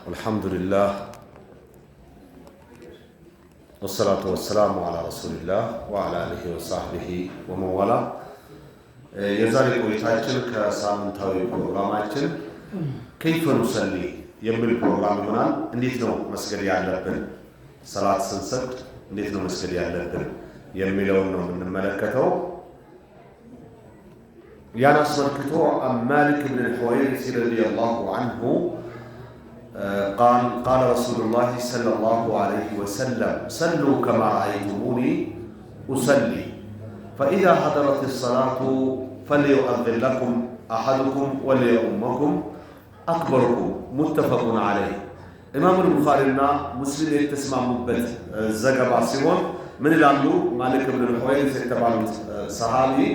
والحمد لله والصلاة والسلام على رسول الله وعلى آله وصحبه ومن والاه የዛሬ ቆይታችን ከሳምንታዊ ፕሮግራማችን كيف نصلي የሚል ፕሮግራም ይሆናል። እንዴት ነው መስገድ ያለብን፣ ሰላት ስንሰግድ እንዴት ነው መስገድ ያለብን የሚለውን ነው የምንመለከተው። ያን አስመልክቶ ማሊክ ብን الحويرث رضي الله عنه قال رسول الله صلى الله عليه وسلم صلوا كما رأيتموني أصلي فإذا حضرت الصلاة فليؤذن لكم أحدكم وليؤمكم أكبركم متفق عليه. إمام البخاري مسلم يتسمع مبت الزجبة سيون من الأمر مالك بن الحويرث يتبعون صحابي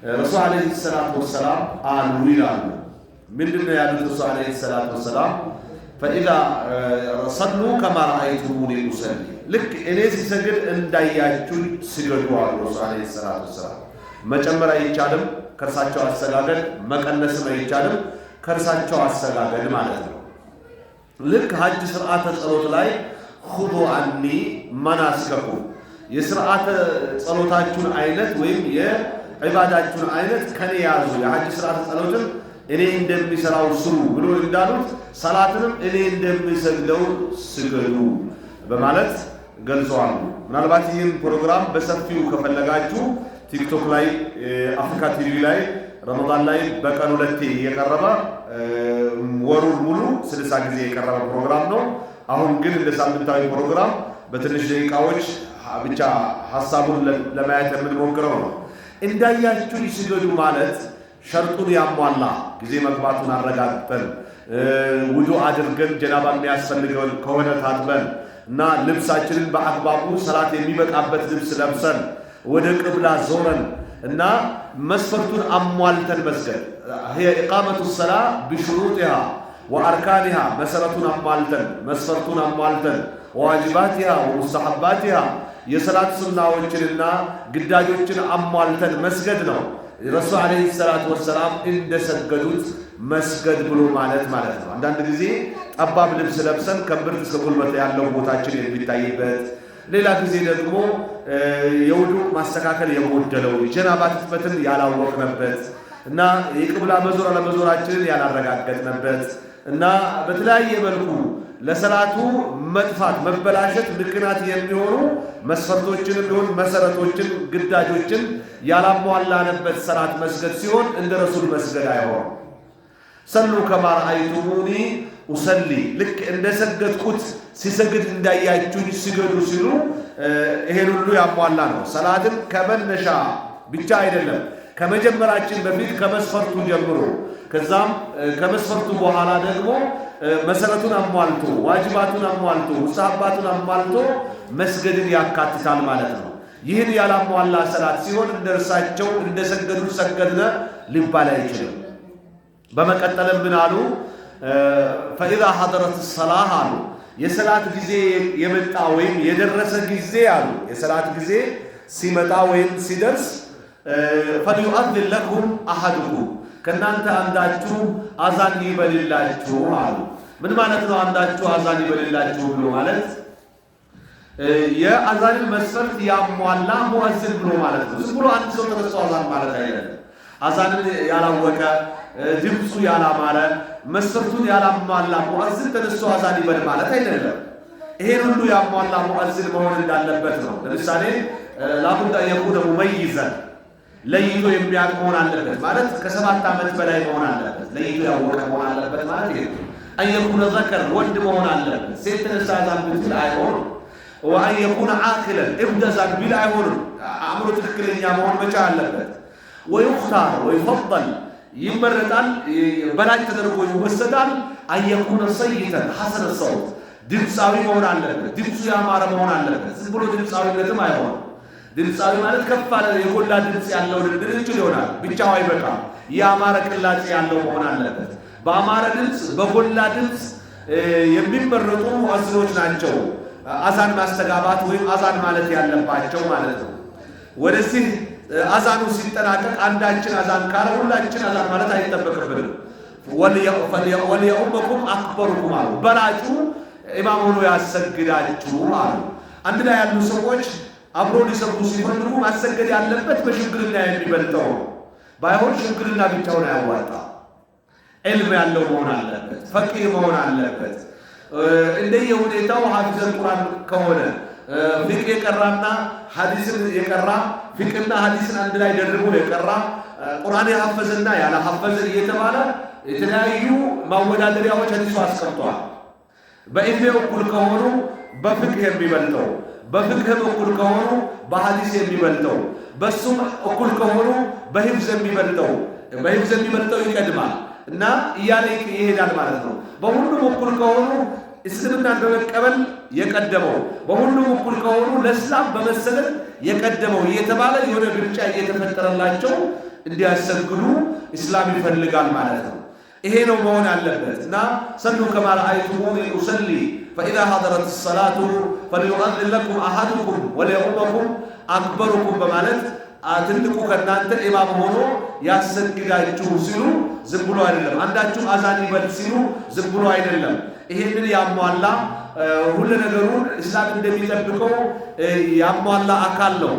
رسول عليه الصلاة والسلام قال ويلان من الدنيا رسول عليه الصلاة والسلام فإذا صلوا كما رأيتموني أصلي لك إني سجد إن داياتشون سجدوا على الرسول عليه الصلاة والسلام ما جمر أي كلام كرساتشوا السجادة ما كان نسمع أي كلام كرساتشوا السجادة ما نزل لك هاج سرعة الصلاة لاي خذوا عني مناسككم يسرعة صلواتشون عينت ويم يه عباداتشون عينت كان يعزو هاج سرعة الصلاة እኔ እንደሚሰራው ስሩ ብሎ እንዳሉት ሰላትንም እኔ እንደሚሰግደው ስገዱ በማለት ገልጸዋል። ምናልባት ይህን ፕሮግራም በሰፊው ከፈለጋችሁ ቲክቶክ ላይ አፍሪካ ቲቪ ላይ ረመዳን ላይ በቀን 2 የቀረበ ወሩን ሙሉ 60 ጊዜ የቀረበ ፕሮግራም ነው። አሁን ግን እንደ ሳምንታዊ ፕሮግራም በትንሽ ደቂቃዎች ብቻ ሐሳቡን ለማየት የምንሞክረው ነው። እንዳያችሁ ይስገዱ ማለት ሸርጡን ያሟላ ጊዜ መግባቱን አረጋግጠን ውዱ አድርገን ጀናባ የሚያስፈልገው ከሆነ ታጥበን እና ልብሳችንን በአግባቡ ሰላት የሚበቃበት ልብስ ለብሰን ወደ ቅብላ ዞረን እና መስፈርቱን አሟልተን መስገድ هي إقامة الصلاة بشروطها وأركانها መሰረቱን አሟልተን መስፈርቱን አሟልተን ዋጅባቲሃ ወሙስተሐባቲሃ የሰላት ሱናዎችንና ግዳጆችን አሟልተን መስገድ ነው። ረሱል አለይሂ ሰላቱ ወሰላም እንደሰገዱት መስገድ ብሎ ማለት ነው። አንዳንድ ጊዜ ጠባብ ልብስ ለብሰን ከብርት እስከ ጉልበት ያለው ቦታችን የሚታይበት፣ ሌላ ጊዜ ደግሞ የውዱ ማስተካከል የጎደለው ጀናባ ትጥበትን ያላወቅንበት እና የቅብላ መዞር አለመዞራችንን ያላረጋገጥንበት እና በተለያየ መልኩ ለሰላቱ መጥፋት መበላሸት ምክንያት የሚሆኑ መስፈርቶችን ቢሆን መሰረቶችን ግዳጆችን ያላሟላንበት ሰላት መስገድ ሲሆን እንደ ረሱል መስገድ አይሆንም። ሰሉ ከማ ረአይቱሙኒ ኡሰሊ ልክ እንደሰገድኩት ሲሰግድ እንዳያችሁኝ ስገዱ ሲሉ ይሄን ሁሉ ያሟላ ነው። ሰላትን ከመነሻ ብቻ አይደለም ከመጀመራችን በፊት ከመስፈርቱ ጀምሮ ከዛም ከመስፈርቱ በኋላ ደግሞ መሰረቱን አሟልቶ ዋጅባቱን አሟልቶ ሙስተሐባቱን አሟልቶ መስገድን ያካትታል ማለት ነው። ይህን ያላሟላ ሰላት ሲሆን እንደርሳቸው እንደሰገዱት ሰገድነ ሊባል አይችልም። በመቀጠልም ምን አሉ? فإذا حضرت الصلاة አሉ የሰላት ጊዜ የመጣ ወይም የደረሰ ጊዜ አሉ የሰላት ጊዜ ሲመጣ ወይም ሲደርስ فليؤذن لكم أحدكم ከናንተ አንዳችሁ አዛን ይበልላችሁ አሉ። ምን ማለት ነው? አንዳችሁ አዛን ይበልላችሁ ብሎ ማለት የአዛንን መስፈርት ያሟላ ሙአዝን ብሎ ማለት ነው። ዝም ብሎ አንድ ሰው ተነስቶ አዛን ማለት አይደለም። አዛንን ያላወቀ ድምፁ ያላማረ መስፈርቱን ያላሟላ ሙአዝን ተነስቶ አዛን ይበል ማለት አይደለም። ይሄን ሁሉ ያሟላ ሙአዝን መሆን እንዳለበት ነው። ለምሳሌ ላቡዳ የኩነ ሙመይዘን ለይቶ የሚያውቅ መሆን አለበት ማለት ከ7 ዓመት በላይ መሆን አለበት። ለይቶ ያወቀ መሆን አለበት ማለት ይሄ አየኩነ ዘከር ወንድ መሆን አለበት። ሴት ተነስታ አዛን ብትል አይሆንም። ወአን የኩነ ዓቂለን እብደዛን ቢል አይሆንም። አእምሮ ትክክለኛ መሆን መቻል አለበት። ወይختار ወይፈضل ይመረጣል፣ በላጭ ተደርጎ ይወሰዳል። አየኩነ ሰይተን ሐሰነ ሰውት ድምፃዊ መሆን አለበት። ድምፁ ያማረ መሆን አለበት። ዝም ብሎ ድምፃዊነትም አይሆንም። ድምፃዊ ማለት ከፍ ያለ የጎላ ድምፅ ያለው ድምፅ ይሆናል፣ ብቻው አይበቃም። ያማረ ቅላጼ ያለው መሆን አለበት። በአማረ ድምፅ በጎላ ድምፅ የሚመረጡ ሙአዝኖች ናቸው አዛን ማስተጋባት ወይም አዛን ማለት ያለባቸው ማለት ነው። ወደዚህ አዛኑ ሲጠናቀቅ አንዳችን አዛን ካለ ሁላችን አዛን ማለት አይጠበቅብንም። ወልየኡመኩም አክበሩኩም አሉ። በላጩ ኢማም ሆኖ ያሰግዳችሁ አሉ። አንድ ላይ ያሉ ሰዎች አብሮ ሊሰግዱ ሲፈልጉ ማሰገድ ያለበት በሽምግልና የሚበልጠው ነው። ባይሆን ሽምግልና ብቻውን አያዋጣ። ዕልም ያለው መሆን አለበት፣ ፈቂህ መሆን አለበት። እንደየሁኔታው ሐፊዘል ቁርአን ከሆነ ፊቅህ የቀራና ሐዲስን የቀራ ፊቅህና ሐዲስን አንድ ላይ ደርቦ የቀራ ቁርአን ያሐፈዘና ያላሐፈዘ እየተባለ የተለያዩ ማወዳደሪያዎች ሐዲሱ አስቀምጧል። በኢልም እኩል ከሆኑ በፍቅህ የሚበልጠው፣ በፍቅህ እኩል ከሆኑ በሐዲስ የሚበልጠው፣ በሱም እኩል ከሆኑ በሂፍዝ የሚበልጠው ይቀድማል እና እያለ ይሄዳል ማለት ነው። በሁሉም እኩል ከሆኑ እስልምናን በመቀበል የቀደመው፣ በሁሉም እኩል ከሆኑ ለእስላም በመሰለል የቀደመው እየተባለ የሆነ ብልጫ እየተፈጠረላቸው እንዲያሰግዱ እስላም ይፈልጋል ማለት ነው። ይሄ ነው መሆን አለበት እና ሰሉ ከማ ረአይቱሙኒ ኡሰሊ ፈኢዛ ሐደረት ሰላቱ ፈሊዩአዚን ለኩም አሐዱኩም ወሊየኡመኩም አክበሩኩም በማለት ትልቁ ከእናንተ ኢማም ሆኖ ያሰግዳችሁ ሲሉ ዝም ብሎ አይደለም። አንዳችሁ አዛን ይበል ሲሉ ዝም ብሎ አይደለም። ይሄንን ያሟላ ሁሉ ነገሩን እስላም እንደሚጠብቀው ያሟላ አካል ነው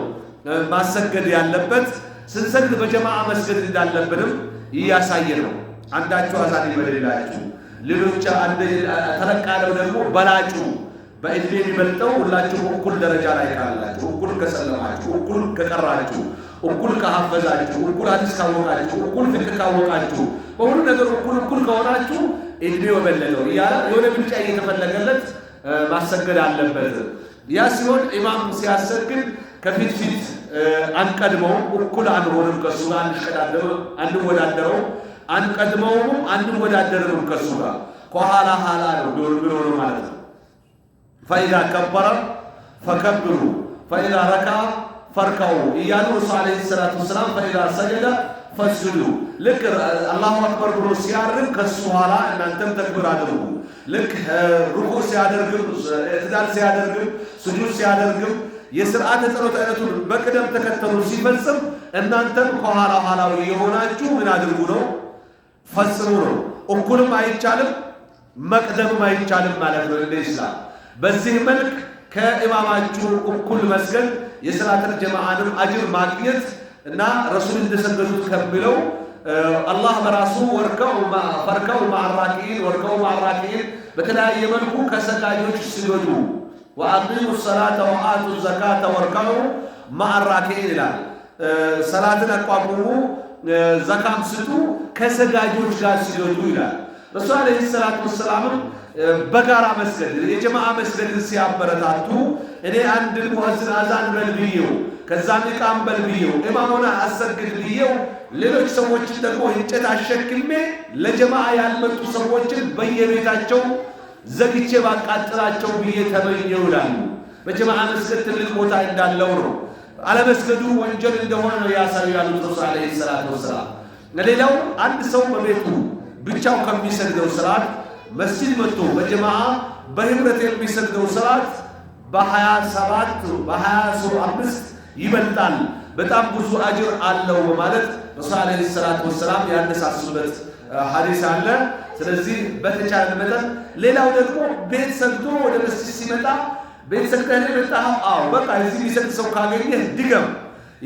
ማሰገድ ያለበት። ስንሰግድ በጀማዓ መስገድ እንዳለብንም እያሳየ ነው። አንዳችሁ አዛን ይበል ይላችሁ፣ ሌሎች ተለቅ ያለው ደግሞ በላጩ በእድሜ የሚበልጠው ሁላችሁ እኩል ደረጃ ላይ ካላችሁ፣ እኩል ከሰለማችሁ፣ እኩል ከቀራችሁ፣ እኩል ከሐፈዛችሁ፣ እኩል ሐዲስ ካወቃችሁ፣ እኩል ፍቅህ ካወቃችሁ፣ በሁሉ ነገር እኩል ከሆናችሁ እድሜው የበለጠው እያለ የሆነ ብልጫ እየተፈለገለት ማሰገድ አለበት። ያ ሲሆን ኢማም ሲያሰግድ ከፊት አንቀድመውም፣ እኩል አንሆንም፣ ከሱ ጋር አንወዳደረው፣ አንቀድመውም፣ አንወዳደርም፣ ከሱ ጋር ከኋላ ነው ቢሆን ማለት ነው። ፈኢዛ ከበረ ፈከብሩ ፈኢዛ ረካ ፈርከው እያሉ ረሱል ዓለይሂ ሰላቱ ወሰላም ፈኢዛ ሰጀደ ፈስጁዱ። ልክ አላሁ አክበር ብሎ ሲያርግ ከሱ ኋላ እናንተም ተክብር አድርጉ። ልክ ሩኩዕ ሲያደርግም ኢዕቲዳል ሲያደርግም ስጁድ ሲያደርግም የሥርዓተ ጸሎት አይነቱን በቅደም ተከተሉ ሲፈጽም እናንተም ከኋላው የሆናችሁ ምን አድርጉ ነው? ፈጽሙ ነው። እኩልም አይቻልም መቅደምም አይቻልም ማለት ነው እንደ ኢስላም። በዚህ መልክ ከኢማማችሁ እኩል መስገድ የሰላተል ጀማዓንም አጅር ማግኘት እና ረሱል እንደሰገዱት ከብለው አላህ በራሱ ፈርከው ማዕራኪን በተለያየ መልኩ ከሰጋጆች ሲገዱ ወአቂሙ ሰላተ ወአቱ ዘካተ ወርከዑ ማዕራኪን ይላል። ሰላትን አቋቁሙ ዘካም ስጡ ከሰጋጆች ጋር ሲገዱ ይላል። ረሱል ዓለይሂ ሰላቱ ወሰላም በጋራ መስገድ የጀማዓ መስገድን ሲያበረታቱ እኔ አንድ ሙአዚን አዛን በል ብዬው ከዛም ኢቃም በል ብዬው ኢማሙና አሰግድ ብዬው ሌሎች ሰዎችን ደግሞ እንጨት አሸክሜ ለጀማዓ ያልመጡ ሰዎችን በየቤታቸው ዘግቼ ባቃጥላቸው ብዬ ተመኘው ይላሉ። በጀማዓ መስገድ ትልቅ ቦታ እንዳለው ነው። አለመስገዱ ወንጀል እንደሆነ ነው ያሳዩ ያሉት ረሱል ዓለይሂ ሰላቱ ወሰላም። ሌላው አንድ ሰው በቤቱ ብቻው ከሚሰግደው ሰላት መስጂድ መጥቶ በጀማዓ በህብረት የሚሰግደው ሰላት በ25 ይበልጣል፣ በጣም ብዙ አጅር አለው በማለት ረሱል ዓለይሂ ሰላቱ ወሰላም ያነሳሱበት ሐዲስ አለ። ስለዚህ በተቻለ መጠን ሌላው ደግሞ ቤት ሰግዶ ወደ መስጂድ ሲመጣ ቤት ሰግደህ የመጣኸው አዎ በቃ እዚህ የሚሰግድ ሰው ካገኘህ ድገም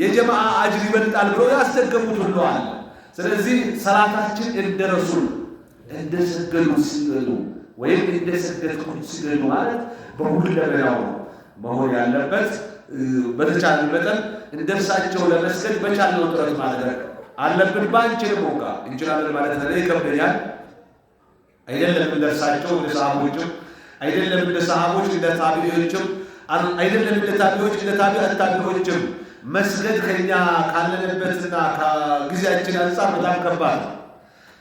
የጀማዓ አጅር ይበልጣል ብሎ ያስደገሙት ሁሉ አለ። ስለዚህ ሰላታችን እንደ ረሱል እንደሰገዱ ሲገዱ ወይም እንደሰገድኩ ሲገዱ ማለት በሁለመናው መሆን ያለበት። በተቻለ መጠን እንደርሳቸው ለመስገድ በቻልነው ጥረት ማድረግ አለብን። ባንችልም እንኳ እንችላለን ማለት ነው ይከብደኛል። አይደለም እንደርሳቸው እንደ ሰሃቦችም አይደለም እንደ ሰሃቦች እንደ ታቢዒዎችም አይደለም እንደ ታቢዒዎች እንደ ታቢዒዎችም መስገድ ከኛ ካለንበትና ከጊዜያችን አንፃር በጣም ከባድ ነው።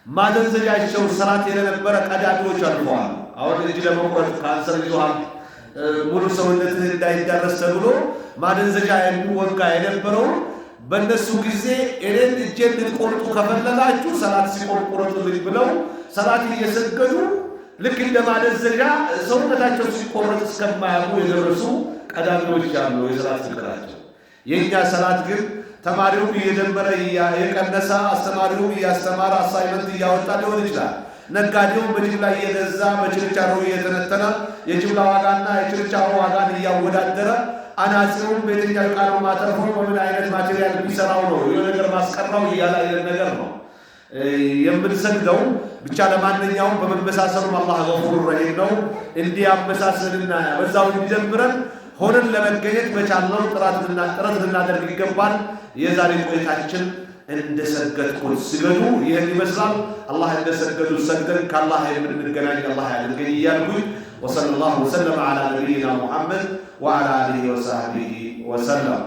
ማደንዘዣቸው ሰላት የነበረ ቀዳሚዎች አልፈዋል። አሁን እጅ ለመቁረጥ ካንሰር ይዟል ሙሉ ሰውነትህ እንዳይዳረስ ተብሎ ማደንዘዣ የሚወጋ የነበረው በእነሱ ጊዜ እኔን እጄን ልትቆርጡ ከፈለጋችሁ ሰላት ሲቆርጡልኝ ብለው ሰላት እየሰገዱ ልክ እንደ ማደንዘዣ ሰውነታቸው ሲቆረጥ እስከማያውቁ የደረሱ ቀዳሚዎች አሉ። የሰላት ፍቅራቸው የእኛ ሰላት ግን ተማሪውም እየደመረ የቀነሰ አስተማሪውም እያስተማረ አሳይመንት እያወጣ ሊሆን ይችላል። ነጋዴውም በጅምላ እየገዛ በችርቻሮ እየተነተነ የጅምላ ዋጋና የችርቻሮ ዋጋን እያወዳደረ አናጺውም በየትኛው ዕቃ ነው ማተርፈው በምን አይነት ማቴሪያል ቢሰራው ነው የሆነ ነገር ማስቀራው እያለ አይነት ነገር ነው የምንሰግደው። ብቻ ለማንኛውም በመመሳሰሉም አላህ ገፉር ረሂም ነው። እንዲያመሳሰልና በዛው እንዲደምረን ሆነን ለመገኘት በቻልነው ጥረት ልናደርግ ይገባል። የዛሬ ቆይታችን እንደሰገድኩት ስገዱ ይህን ይመስላል። አላህ እንደሰገዱ ሰግደን ከአላህ የምንገናኝ አላህ ያድርገን እያልኩኝ ወሰለላሁ ወሰለም ዐላ ነቢይና ሙሐመድ ወዐላ አሊሂ ወሰህቢሂ ወሰለም።